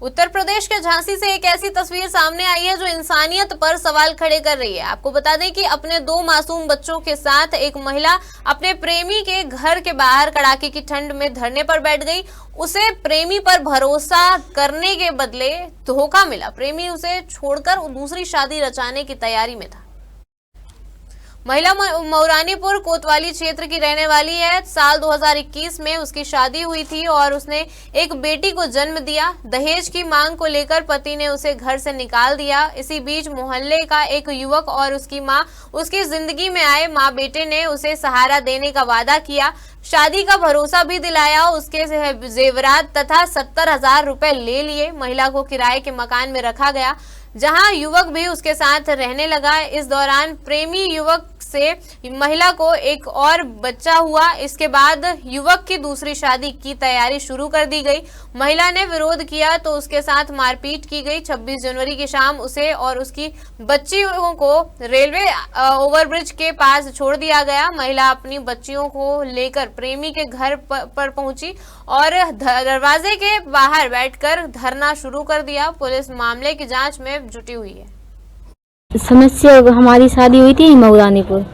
उत्तर प्रदेश के झांसी से एक ऐसी तस्वीर सामने आई है जो इंसानियत पर सवाल खड़े कर रही है। आपको बता दें कि अपने 2 मासूम बच्चों के साथ एक महिला अपने प्रेमी के घर के बाहर कड़ाके की ठंड में धरने पर बैठ गई। उसे प्रेमी पर भरोसा करने के बदले धोखा मिला। प्रेमी उसे छोड़कर दूसरी शादी रचाने की तैयारी में था। महिला मऊरानीपुर कोतवाली क्षेत्र की रहने वाली है। साल 2021 में उसकी शादी हुई थी और उसने एक बेटी को जन्म दिया। दहेज की मांग को लेकर पति ने उसे घर से निकाल दिया। इसी बीच मोहल्ले का एक युवक और उसकी मां उसकी जिंदगी में आए। मां बेटे ने उसे सहारा देने का वादा किया, शादी का भरोसा भी दिलाया। उसके जेवरात तथा 70,000 रुपए ले लिए। महिला को किराए के मकान में रखा गया, जहां युवक भी उसके साथ रहने लगा। इस दौरान प्रेमी युवक से महिला को एक और बच्चा हुआ। इसके बाद युवक की दूसरी शादी की तैयारी शुरू कर दी गई। महिला ने विरोध किया तो उसके साथ मारपीट की गई। 26 जनवरी की शाम उसे और उसकी बच्चियों को रेलवे ओवरब्रिज के पास छोड़ दिया गया। महिला अपनी बच्चियों को लेकर प्रेमी के घर पर पहुंची और दरवाजे के बाहर बैठकर धरना शुरू कर दिया। पुलिस मामले की जांच में जुटी हुई है। समस्या हमारी शादी हुई थी मऊरानीपुर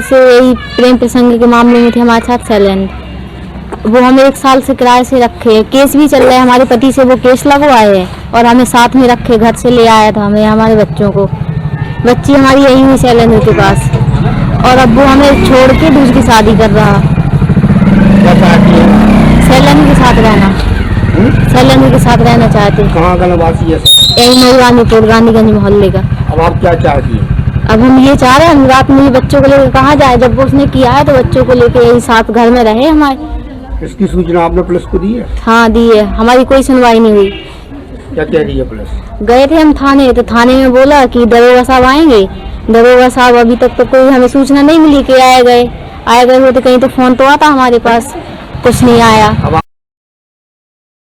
से। यही प्रेम प्रसंग के मामले में थे हमारे साथ सैलेंट। वो हमें 1 साल से किराए से रखे। केस भी चल रहा है हमारे पति से, वो केस लगवाए है और हमें साथ में रखे। घर से ले आया था हमें, हमारे बच्चों को। बच्ची हमारी यही हुई सैलेंट के पास और अब वो हमें छोड़ के दूसरी शादी कर रहा। सैलेंट के साथ रहना, सैलेंट के साथ रहना चाहते। कहाँ का निवासी है? यही मऊरानीपुर गांधीगंज मोहल्ले का। अब आप क्या चाहती हैं? अब हम ये चाह रहे हैं, हम रात में ये बच्चों को लेकर कहाँ जाए। जब वो उसने किया है तो बच्चों को लेकर यही साथ घर में रहे हमारे। इसकी सूचना आपने पुलिस को दी है? हाँ दी है, हमारी कोई सुनवाई नहीं हुई। क्या कह रही है पुलिस? गए थे हम थाने, तो थाने में बोला कि दरोगा साहब आएंगे। दरोगा साहब अभी तक तो कोई हमें सूचना नहीं मिली कि आए गए हो तो कहीं तो फोन तो आता हमारे पास, कुछ नहीं आया।